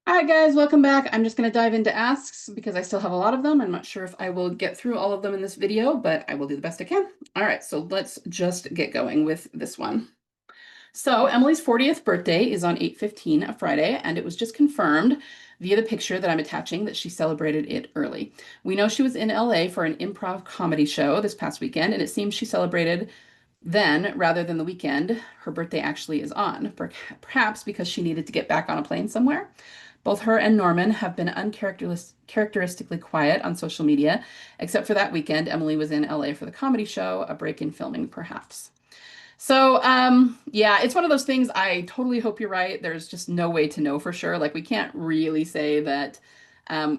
Hi guys, welcome back. I'm just going to dive into asks because I still have a lot of them. I'm not sure if I will get through all of them in this video, but I will do the best I can. All right, so let's just get going with this one. So Emily's 40th birthday is on 8/15, a Friday, and it was just confirmed via the picture that I'm attaching that she celebrated it early. We know she was in LA for an improv comedy show this past weekend, and it seems she celebrated then rather than the weekend her birthday actually is on, perhaps because she needed to get back on a plane somewhere. Both her and Norman have been uncharacteristically quiet on social media, except for that weekend. Emily was in LA for the comedy show, a break in filming, perhaps. So, yeah, it's one of those things. I totally hope you're right. There's just no way to know for sure. Like, we can't really say that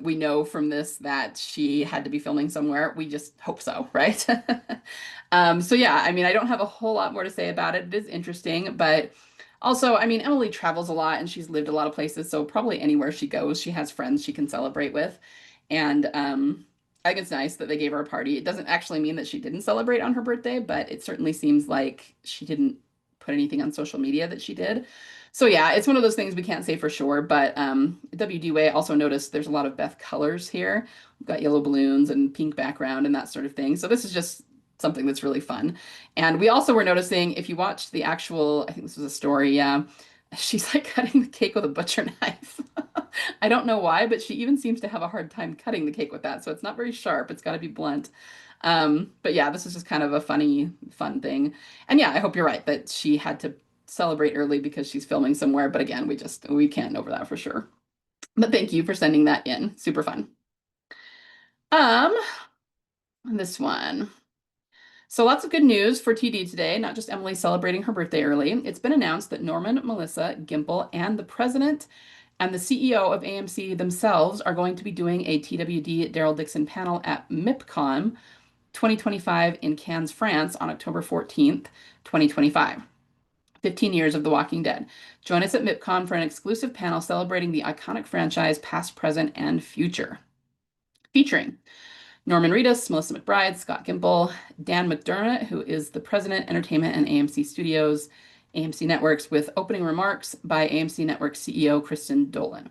we know from this that she had to be filming somewhere. We just hope so, right? So yeah, I mean, I don't have a whole lot more to say about it. It is interesting, but also, I mean, Emily travels a lot and she's lived a lot of places, so probably anywhere she goes, she has friends she can celebrate with. And I think it's nice that they gave her a party. It doesn't actually mean that she didn't celebrate on her birthday, but it certainly seems like she didn't put anything on social media that she did. So yeah, it's one of those things we can't say for sure, but WDUA also noticed there's a lot of Beth colors here. We've got yellow balloons and pink background and that sort of thing. So this is just something that's really fun. And we also were noticing if you watched the actual, I think this was a story, yeah, she's like cutting the cake with a butcher knife. I don't know why, but she even seems to have a hard time cutting the cake with that. So it's not very sharp. It's got to be blunt. But yeah, this is just kind of a funny, fun thing. And yeah, I hope you're right that she had to celebrate early because she's filming somewhere. But again, we can't know over that for sure. But thank you for sending that in. Super fun. Um, this one. So lots of good news for TD today, not just Emily celebrating her birthday early. It's been announced that Norman, Melissa, Gimple, and the president and the CEO of AMC themselves are going to be doing a TWD Daryl Dixon panel at MIPCON 2025 in Cannes, France on October 14th, 2025. 15 years of The Walking Dead. Join us at MIPCON for an exclusive panel celebrating the iconic franchise past, present, and future. Featuring Norman Reedus, Melissa McBride, Scott Gimple, Dan McDermott, who is the president, entertainment and AMC Studios, AMC Networks, with opening remarks by AMC Network CEO Kristen Dolan.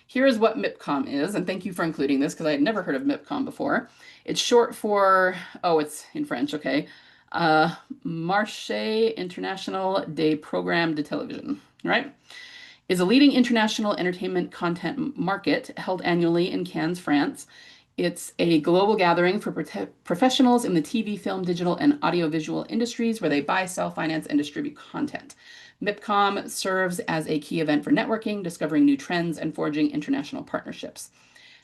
Here is what MIPCOM is, and thank you for including this because I had never heard of MIPCOM before. It's short for, oh, it's in French, okay. Marché International des Programmes de Télévision, right? Is a leading international entertainment content market held annually in Cannes, France. It's a global gathering for professionals in the TV, film, digital, and audiovisual industries where they buy, sell, finance, and distribute content. MIPCOM serves as a key event for networking, discovering new trends, and forging international partnerships.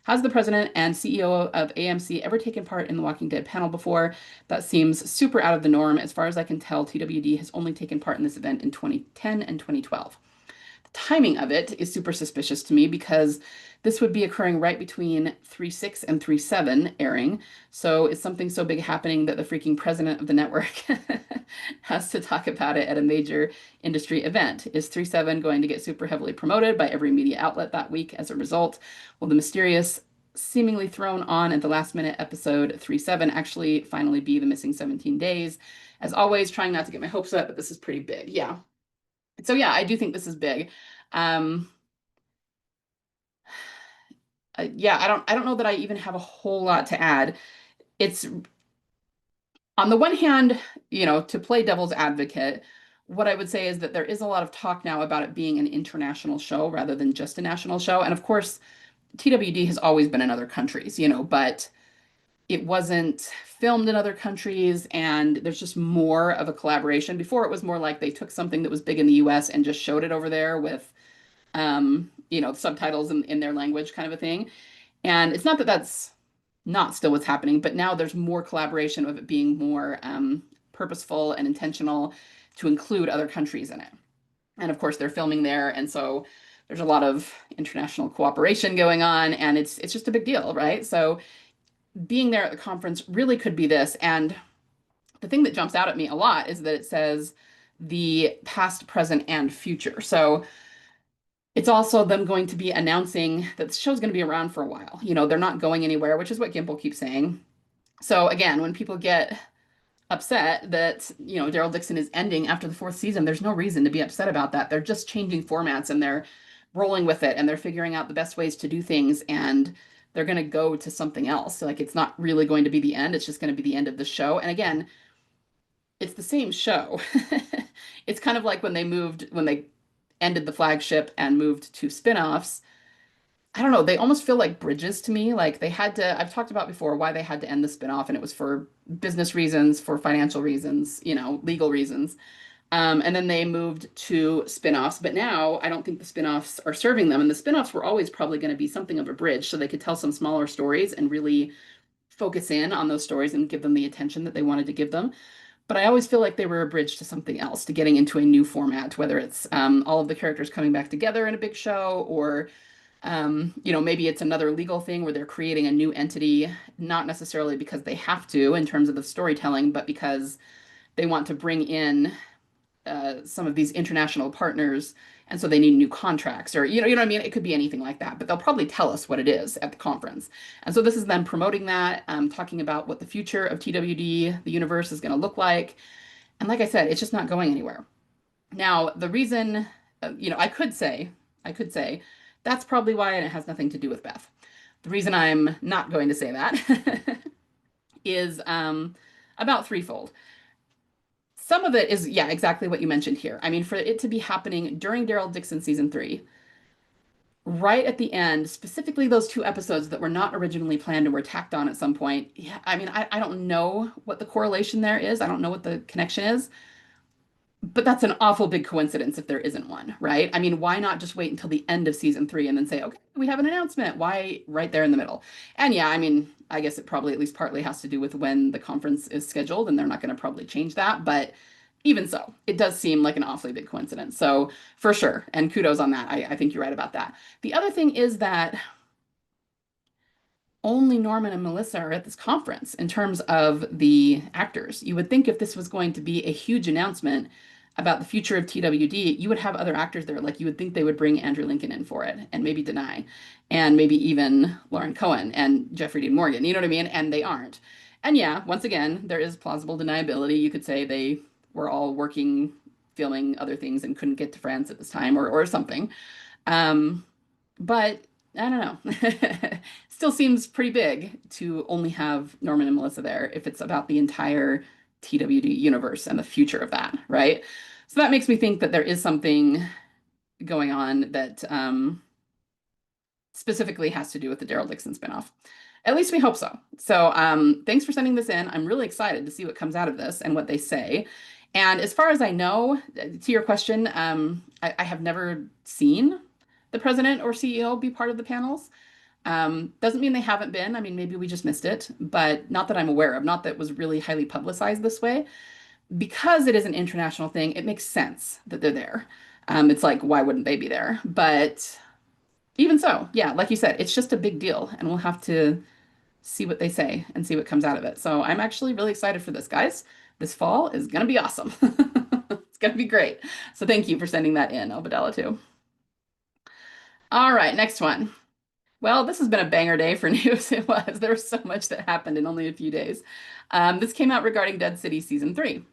Has the president and CEO of AMC ever taken part in the Walking Dead panel before? That seems super out of the norm. As far as I can tell, TWD has only taken part in this event in 2010 and 2012. Timing of it is super suspicious to me because this would be occurring right between 3/6 and 3/7 airing. So is something so big happening that the freaking president of the network has to talk about it at a major industry event? Is 3/7 going to get super heavily promoted by every media outlet that week as a result? Will the mysterious, seemingly thrown on at the last minute episode 3/7 actually finally be the missing 17 days? As always, trying not to get my hopes up, but this is pretty big. Yeah. So yeah, I do think this is big. Um, yeah, I don't know that I even have a whole lot to add. It's on the one hand, to play devil's advocate, what I would say is that there is a lot of talk now about it being an international show rather than just a national show. And of course, TWD has always been in other countries, but it wasn't filmed in other countries and there's just more of a collaboration. Before it was more like they took something that was big in the US and just showed it over there with subtitles in their language kind of a thing. And it's not that that's not still what's happening, but now there's more collaboration of it being more purposeful and intentional to include other countries in it. And of course, they're filming there, and so there's a lot of international cooperation going on, and it's just a big deal, right? So being there at the conference really could be this. And the thing that jumps out at me a lot is that it says the past, present, and future. So it's also them going to be announcing that the show's going to be around for a while. They're not going anywhere, which is what Gimple keeps saying. So again, when people get upset that, Daryl Dixon is ending after the fourth season, there's no reason to be upset about that. They're just changing formats and they're rolling with it and they're figuring out the best ways to do things and they're going to go to something else. So like it's not really going to be the end, it's just going to be the end of the show. And again, it's the same show. It's kind of like when they ended the flagship and moved to spin-offs. I don't know, they almost feel like bridges to me. Like they had to, I've talked about before why they had to end the spin-off, and it was for business reasons, for financial reasons, legal reasons. And then they moved to spin-offs, but now I don't think the spin-offs are serving them. And the spin-offs were always probably going to be something of a bridge so they could tell some smaller stories and really focus in on those stories and give them the attention that they wanted to give them. But I always feel like they were a bridge to something else, to getting into a new format, whether it's all of the characters coming back together in a big show, or maybe it's another legal thing where they're creating a new entity, not necessarily because they have to in terms of the storytelling, but because they want to bring in some of these international partners, and so they need new contracts, or you know what I mean. It could be anything like that, but they'll probably tell us what it is at the conference. And so this is them promoting that, talking about what the future of TWD, the universe, is going to look like. And like I said, it's just not going anywhere. Now, the reason, I could say that's probably why, and it has nothing to do with Beth. The reason I'm not going to say that is about threefold. Some of it is, yeah, exactly what you mentioned here. I mean, for it to be happening during Daryl Dixon season 3, right at the end, specifically those 2 episodes that were not originally planned and were tacked on at some point. Yeah, I mean, I don't know what the correlation there is. I don't know what the connection is. But that's an awful big coincidence if there isn't one, right? I mean, why not just wait until the end of season 3 and then say, okay, we have an announcement? Why right there in the middle? And yeah, I mean, I guess it probably at least partly has to do with when the conference is scheduled, and they're not going to probably change that. But even so, it does seem like an awfully big coincidence. So for sure, and kudos on that. I think you're right about that. The other thing is that only Norman and Melissa are at this conference in terms of the actors. You would think if this was going to be a huge announcement about the future of TWD, you would have other actors there. Like you would think they would bring Andrew Lincoln in for it, and maybe Denai, and maybe even Lauren Cohen and Jeffrey Dean Morgan. You know what I mean? And they aren't. And yeah, once again, there is plausible deniability. You could say they were all working, filming other things and couldn't get to France at this time, or something. Um, but I don't know. Still seems pretty big to only have Norman and Melissa there if it's about the entire TWD universe and the future of that, right? So that makes me think that there is something going on that specifically has to do with the Daryl Dixon spinoff. At least we hope so. So thanks for sending this in. I'm really excited to see what comes out of this and what they say. And as far as I know, to your question, I have never seen the president or CEO be part of the panels. Doesn't mean they haven't been. I mean, maybe we just missed it, but not that I'm aware of, not that it was really highly publicized this way. Because it is an international thing, it makes sense that they're there. It's like, why wouldn't they be there? But even so, yeah, like you said, it's just a big deal, and we'll have to see what they say and see what comes out of it. So I'm actually really excited for this, guys. This fall is going to be awesome. It's going to be great. So thank you for sending that in, Obadella, too. All right, next one. Well, this has been a banger day for news. It was. There was so much that happened in only a few days. This came out regarding Dead City Season 3.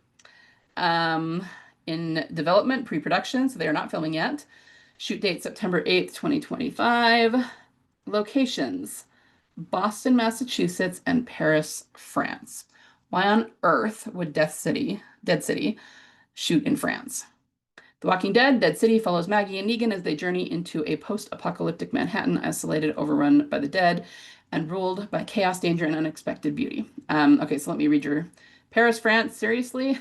In development, pre-production, so they are not filming yet. Shoot date September 8th, 2025. Locations, Boston, Massachusetts, and Paris, France. Why on earth would Dead City shoot in France? The Walking Dead, Dead City follows Maggie and Negan as they journey into a post-apocalyptic Manhattan isolated, overrun by the dead, and ruled by chaos, danger, and unexpected beauty. Okay, so let me read your Paris, France, seriously?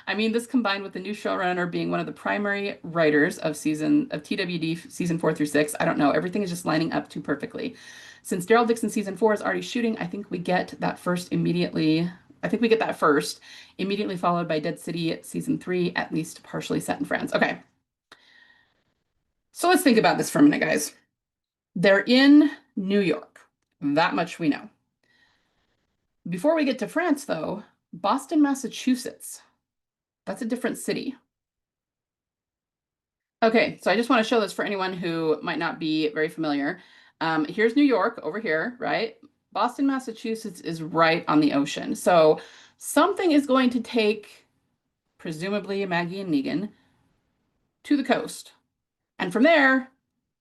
I mean, this combined with the new showrunner being one of the primary writers of TWD season 4 through 6. I don't know, everything is just lining up too perfectly. Since Daryl Dixon season 4 is already shooting, I think we get that first, immediately followed by Dead City season 3, at least partially set in France. Okay. So let's think about this for a minute, guys. They're in New York. That much we know. Before we get to France, though, Boston, Massachusetts. That's a different city. Okay, so I just want to show this for anyone who might not be very familiar. Here's New York over here, right? Boston, Massachusetts is right on the ocean. So something is going to take, presumably, Maggie and Negan to the coast. And from there,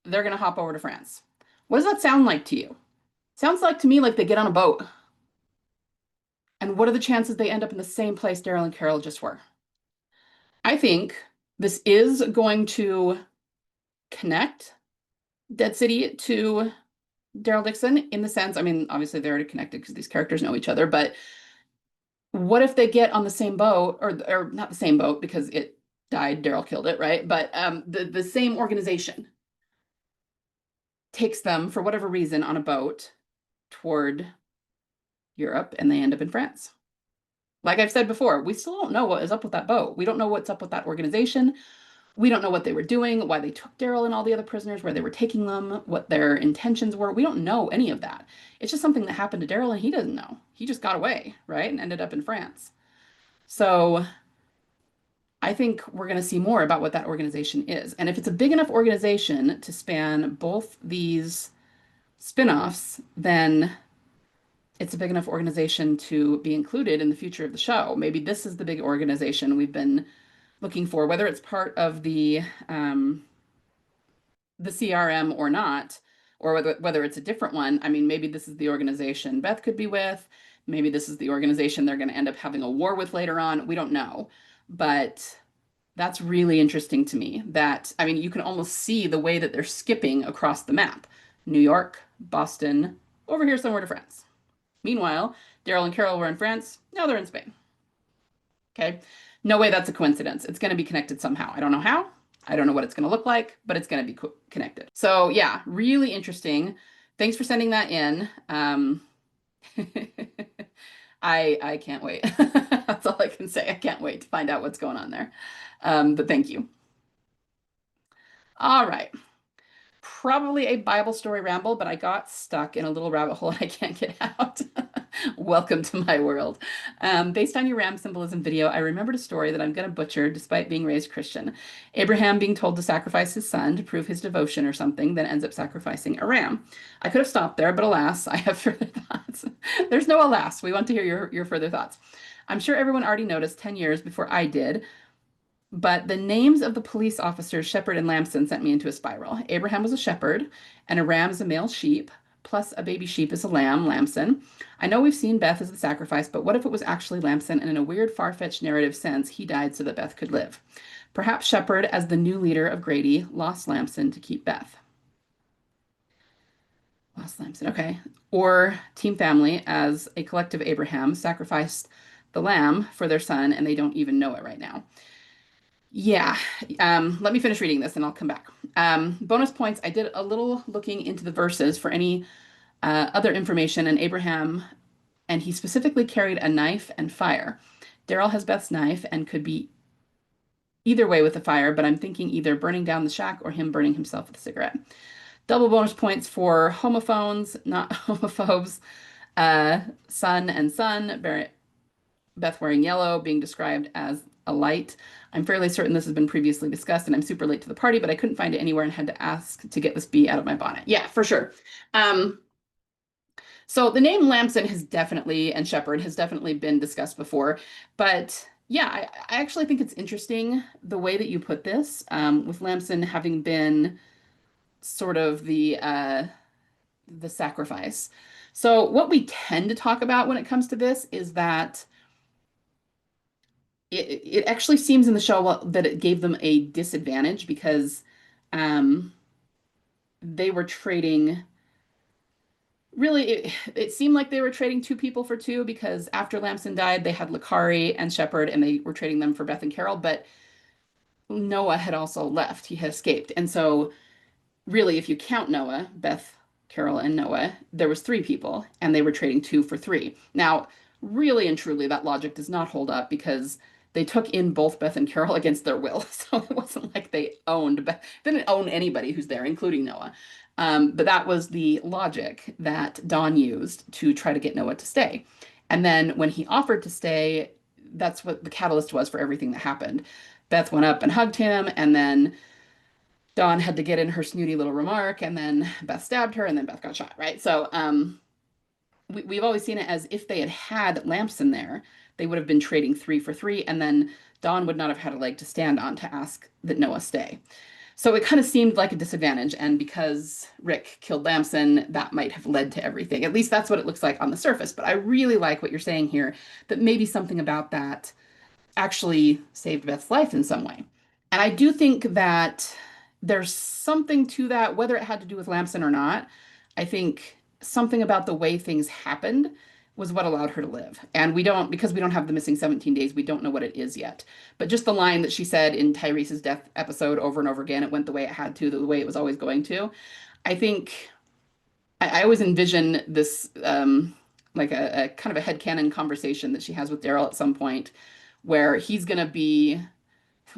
they're going to hop over to France. What does that sound like to you? Sounds like to me like they get on a boat. And what are the chances they end up in the same place Daryl and Carol just were? I think this is going to connect Dead City to Daryl Dixon in the sense, I mean, obviously they're already connected because these characters know each other, but what if they get on the same boat, or not the same boat because it died, Daryl killed it, right? But the same organization takes them for whatever reason on a boat toward Europe and they end up in France. Like I've said before, we still don't know what is up with that boat. We don't know what's up with that organization. We don't know what they were doing, why they took Daryl and all the other prisoners, where they were taking them, what their intentions were. We don't know any of that. It's just something that happened to Daryl and he doesn't know. He just got away, right? And ended up in France. So I think we're going to see more about what that organization is. And if it's a big enough organization to span both these spin-offs, then it's a big enough organization to be included in the future of the show. Maybe this is the big organization we've been looking for, whether it's part of the CRM or not, or whether it's a different one. I mean, maybe this is the organization Beth could be with. Maybe this is the organization they're going to end up having a war with later on. We don't know. But that's really interesting to me that, I mean, you can almost see the way that they're skipping across the map. New York, Boston, over here somewhere to France. Meanwhile, Daryl and Carol were in France. Now they're in Spain. Okay. No way that's a coincidence. It's going to be connected somehow. I don't know how. I don't know what it's going to look like, but it's going to be connected. So yeah, really interesting. Thanks for sending that in. I can't wait. That's all I can say. I can't wait to find out what's going on there. But thank you. All right. Probably a Bible story ramble, but I got stuck in a little rabbit hole and I can't get out. Welcome to my world. Based on your ram symbolism video, I remembered a story that I'm going to butcher despite being raised Christian. Abraham being told to sacrifice his son to prove his devotion or something, then ends up sacrificing a ram. I could have stopped there, but alas, I have further thoughts. There's no alas. We want to hear your further thoughts. I'm sure everyone already noticed 10 years before I did, but the names of the police officers, Shepherd and Lambson, sent me into a spiral. Abraham was a shepherd, and a ram is a male sheep, plus a baby sheep is a lamb, Lambson. I know we've seen Beth as the sacrifice, but what if it was actually Lambson, and in a weird, far-fetched narrative sense, he died so that Beth could live? Perhaps Shepherd, as the new leader of Grady, lost Lambson to keep Beth. Lost Lambson, okay. Or Team Family, as a collective Abraham, sacrificed the lamb for their son, and they don't even know it right now. Yeah, let me finish reading this and I'll come back. Bonus points. I did a little looking into the verses for any other information, and Abraham, and he specifically carried a knife and fire. Daryl has Beth's knife and could be either way with the fire, but I'm thinking either burning down the shack or him burning himself with a cigarette. Double bonus points for homophones, not homophobes. Son and son, Beth wearing yellow, being described as a light. I'm fairly certain this has been previously discussed, and I'm super late to the party, but I couldn't find it anywhere and had to ask to get this bee out of my bonnet. Yeah, for sure. So the name Lambson has definitely, and Shepherd has definitely been discussed before, but yeah, I actually think it's interesting the way that you put this, with Lambson having been sort of the sacrifice. So what we tend to talk about when it comes to this is that it actually seems in the show that it gave them a disadvantage because they were trading. Really, it seemed like they were trading two people for two because after Lamson died, they had Lakari and Shepherd, and they were trading them for Beth and Carol. But Noah had also left; he had escaped, and so really, if you count Noah, Beth, Carol, and Noah, there was three people, and they were trading two for three. Now, really and truly, that logic does not hold up because they took in both Beth and Carol against their will. So it wasn't like they owned Beth. They didn't own anybody who's there, including Noah. But that was the logic that Don used to try to get Noah to stay. And then when he offered to stay, that's what the catalyst was for everything that happened. Beth went up and hugged him, and then Dawn had to get in her snooty little remark, and then Beth stabbed her, and then Beth got shot, right? So we've always seen it as if they had Lambson there, they would have been trading three for three, and then Dawn would not have had a leg to stand on to ask that Noah stay. So it kind of seemed like a disadvantage. And because Rick killed Lamson, that might have led to everything. At least that's what it looks like on the surface. But I really like what you're saying here, that maybe something about that actually saved Beth's life in some way. And I do think that there's something to that, whether it had to do with Lamson or not. I think something about the way things happened was what allowed her to live. And we don't, because we don't have the missing 17 days, we don't know what it is yet. But just the line that she said in Tyrese's death episode over and over again, it went the way it had to, the way it was always going to. I think I always envision this like a kind of a headcanon conversation that she has with Daryl at some point where he's going to be,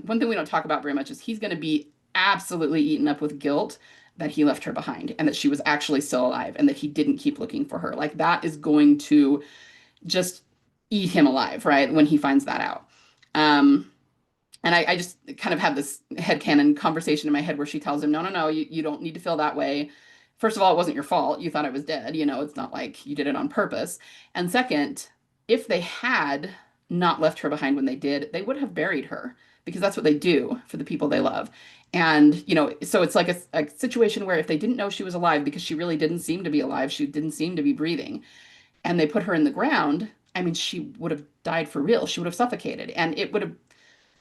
one thing we don't talk about very much is he's going to be absolutely eaten up with guilt that he left her behind and that she was actually still alive and that he didn't keep looking for her. Like that is going to just eat him alive, right? When he finds that out. And I just kind of had this headcanon conversation in my head where she tells him, no, no, no, you don't need to feel that way. First of all, it wasn't your fault. You thought I was dead. You know, it's not like you did it on purpose. And second, if they had not left her behind when they did, they would have buried her because that's what they do for the people they love. And, you know, so it's like a situation where if they didn't know she was alive because she really didn't seem to be alive, she didn't seem to be breathing, and they put her in the ground, I mean, she would have died for real. She would have suffocated. And it would have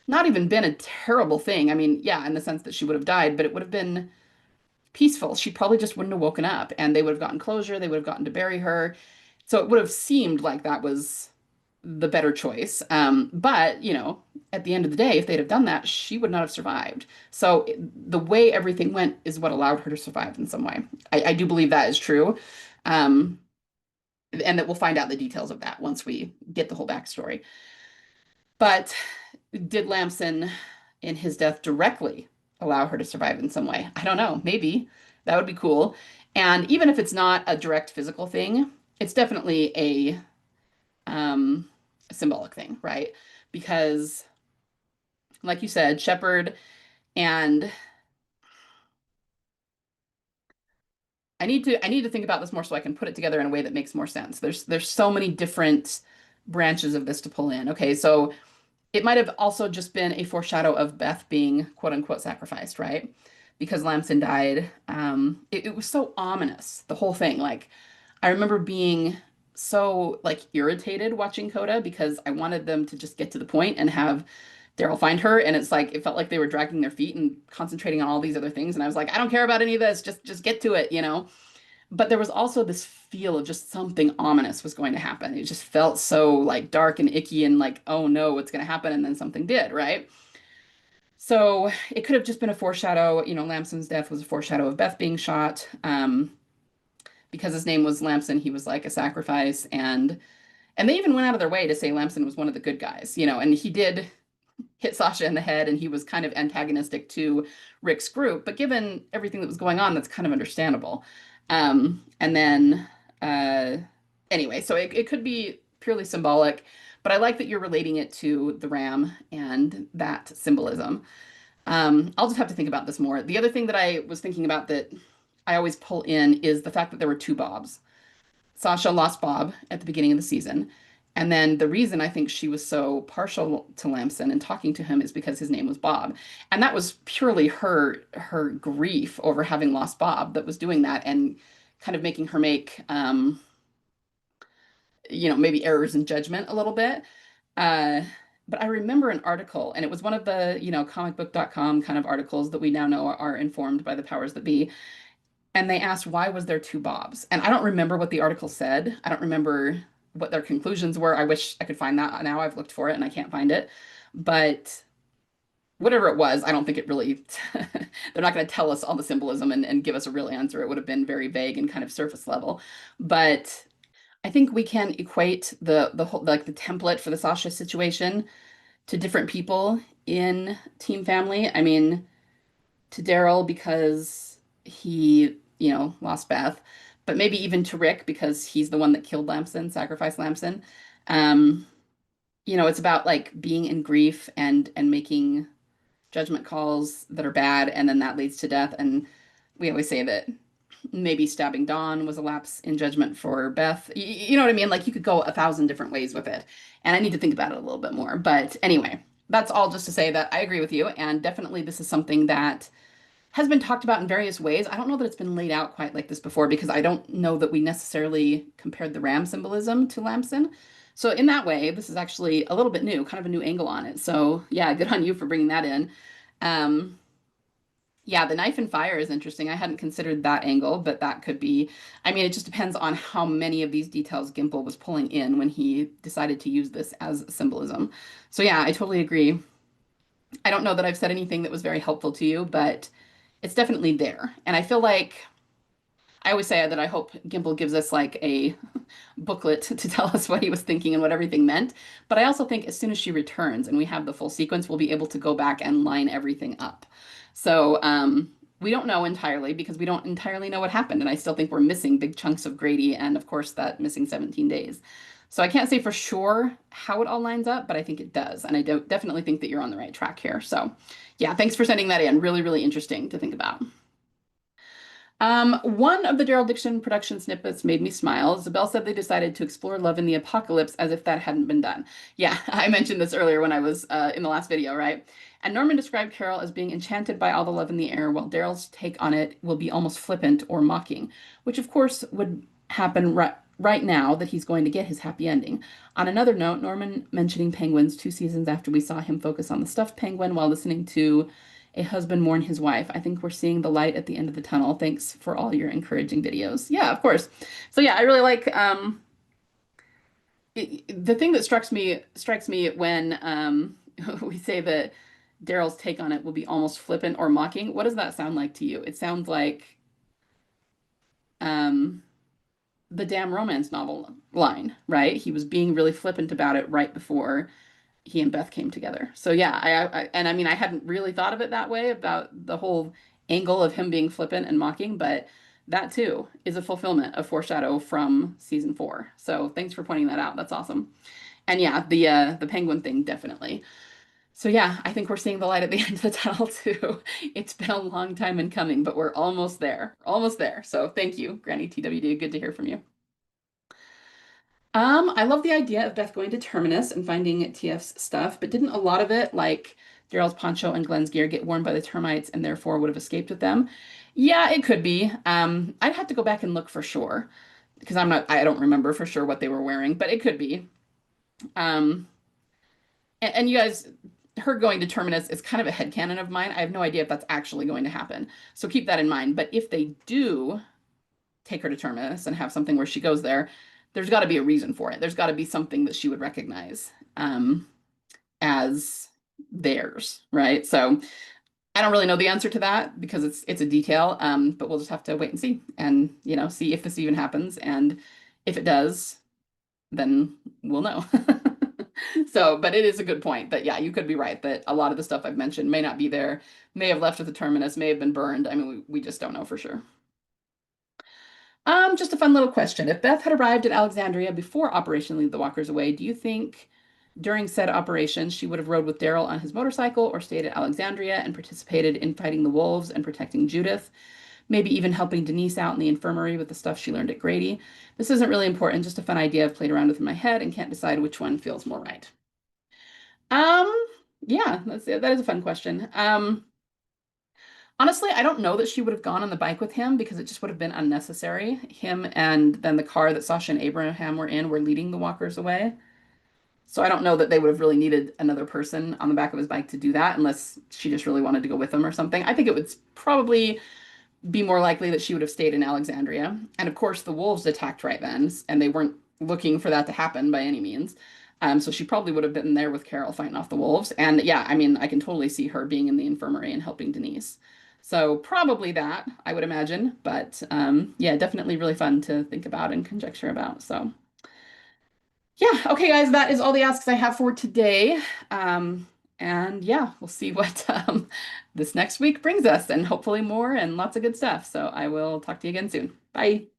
not even been a terrible thing. I mean, yeah, in the sense that she would have died, but it would have been peaceful. She probably just wouldn't have woken up and they would have gotten closure. They would have gotten to bury her. So it would have seemed like that was the better choice. But, you know, at the end of the day, if they'd have done that, she would not have survived. So the way everything went is what allowed her to survive in some way. I do believe that is true. Um, and that we'll find out the details of that once we get the whole backstory. But did Lamson, in his death, directly allow her to survive in some way? I don't know. Maybe that would be cool. And even if it's not a direct physical thing, it's definitely a symbolic thing, right? Because, like you said, Shepherd and I need to think about this more so I can put it together in a way that makes more sense. There's so many different branches of this to pull in. Okay, so it might have also just been a foreshadow of Beth being quote unquote sacrificed, right? Because Lamson died. It was so ominous, the whole thing. Like, I remember being so like irritated watching Coda because I wanted them to just get to the point and have Daryl find her. And it's like it felt like they were dragging their feet and concentrating on all these other things. And I was like, I don't care about any of this. Just get to it, you know? But there was also this feel of just something ominous was going to happen. It just felt so like dark and icky and like, oh no, what's going to happen? And then something did, right? So it could have just been a foreshadow. You know, Lamson's death was a foreshadow of Beth being shot. Because his name was Lamson, he was like a sacrifice. And they even went out of their way to say Lamson was one of the good guys, you know, and he did hit Sasha in the head and he was kind of antagonistic to Rick's group. But given everything that was going on, that's kind of understandable. And then, anyway, so it could be purely symbolic, but I like that you're relating it to the ram and that symbolism. I'll just have to think about this more. The other thing that I was thinking about that I always pull in is the fact that there were two Bobs. Sasha lost Bob at the beginning of the season. And then the reason I think she was so partial to Lamson and talking to him is because his name was Bob. And that was purely her grief over having lost Bob that was doing that and kind of making her make you know, maybe errors in judgment a little bit. Uh, but I remember an article, and it was one of the, you know, comicbook.com kind of articles that we now know are informed by the powers that be. And they asked, why was there two Bobs? And I don't remember what the article said. I don't remember what their conclusions were. I wish I could find that now. I've looked for it and I can't find it. But whatever it was, I don't think it really, they're not going to tell us all the symbolism and give us a real answer. It would have been very vague and kind of surface level. But I think we can equate the whole, like the template for the Sasha situation to different people in Team Family. I mean, to Daryl because he, you know, lost Beth, but maybe even to Rick because he's the one that killed Lamson, sacrificed Lamson. Um, you know, it's about like being in grief and making judgment calls that are bad, and then that leads to death. And we always say that maybe stabbing Dawn was a lapse in judgment for Beth. You know what I mean? Like you could go a thousand different ways with it. And I need to think about it a little bit more. But anyway, that's all just to say that I agree with you. And definitely this is something that has been talked about in various ways. I don't know that it's been laid out quite like this before because I don't know that we necessarily compared the ram symbolism to Lamson. So in that way, this is actually a little bit new, kind of a new angle on it. So yeah, good on you for bringing that in. Um, yeah, the knife and fire is interesting. I hadn't considered that angle, but that could be. I mean, it just depends on how many of these details Gimple was pulling in when he decided to use this as symbolism. So yeah, I totally agree. I don't know that I've said anything that was very helpful to you, but it's definitely there. And I feel like I always say that I hope Gimple gives us like a booklet to tell us what he was thinking and what everything meant. But I also think as soon as she returns and we have the full sequence, we'll be able to go back and line everything up. So we don't know entirely because we don't entirely know what happened. And I still think we're missing big chunks of Grady and, of course, that missing 17 days. So I can't say for sure how it all lines up, but I think it does. And I definitely think that you're on the right track here. So yeah, thanks for sending that in. Really, really interesting to think about. One of the Daryl Dixon production snippets made me smile. Isabel said they decided to explore love in the apocalypse as if that hadn't been done. Yeah, I mentioned this earlier when I was in the last video, right? And Norman described Carol as being enchanted by all the love in the air, while Daryl's take on it will be almost flippant or mocking, which of course would happen right now that he's going to get his happy ending. On another note, Norman mentioning penguins 2 seasons after we saw him focus on the stuffed penguin while listening to a husband mourn his wife. I think we're seeing the light at the end of the tunnel. Thanks for all your encouraging videos. Yeah, of course. So yeah, I really like the thing that strikes me when we say that Daryl's take on it will be almost flippant or mocking. What does that sound like to you? It sounds like um the damn romance novel line, right? He was being really flippant about it right before he and Beth came together. So yeah, and I mean I hadn't really thought of it that way about the whole angle of him being flippant and mocking, but that too is a fulfillment of foreshadow from season 4. So thanks for pointing that out. That's awesome. And yeah, the penguin thing definitely. So yeah, I think we're seeing the light at the end of the tunnel too. It's been a long time in coming, but we're almost there. Almost there. So thank you, Granny TWD. Good to hear from you. I love the idea of Beth going to Terminus and finding TF's stuff, but didn't a lot of it, like Daryl's poncho and Glenn's gear, get worn by the termites and therefore would have escaped with them? Yeah, it could be. I'd have to go back and look for sure because I don't remember for sure what they were wearing, but it could be. Um, and you guys, her going to Terminus is kind of a headcanon of mine. I have no idea if that's actually going to happen. So keep that in mind. But if they do take her to Terminus and have something where she goes there, there's got to be a reason for it. There's got to be something that she would recognize as theirs, right? So I don't really know the answer to that because it's a detail, but we'll just have to wait and see, and see if this even happens, and if it does, then we'll know. So, but it is a good point that yeah, you could be right that a lot of the stuff I've mentioned may not be there, may have left at the terminus, may have been burned. I mean, we just don't know for sure. Just a fun little question. If Beth had arrived at Alexandria before Operation Lead the Walkers Away, do you think during said operation she would have rode with Daryl on his motorcycle or stayed at Alexandria and participated in fighting the wolves and protecting Judith? Maybe even helping Denise out in the infirmary with the stuff she learned at Grady. This isn't really important, just a fun idea I've played around with in my head and can't decide which one feels more right. Um, yeah, that is a fun question. Honestly, I don't know that she would have gone on the bike with him because it just would have been unnecessary. Him and then the car that Sasha and Abraham were in were leading the walkers away. So I don't know that they would have really needed another person on the back of his bike to do that unless she just really wanted to go with him or something. I think it would probably be more likely that she would have stayed in Alexandria. And of course, the wolves attacked right then, and they weren't looking for that to happen by any means. So she probably would have been there with Carol fighting off the wolves. And yeah, I mean, I can totally see her being in the infirmary and helping Denise. So probably that, I would imagine. But yeah, definitely really fun to think about and conjecture about. So yeah, okay, guys, that is all the asks I have for today. And yeah, we'll see what this next week brings us, and hopefully more and lots of good stuff. So I will talk to you again soon. Bye.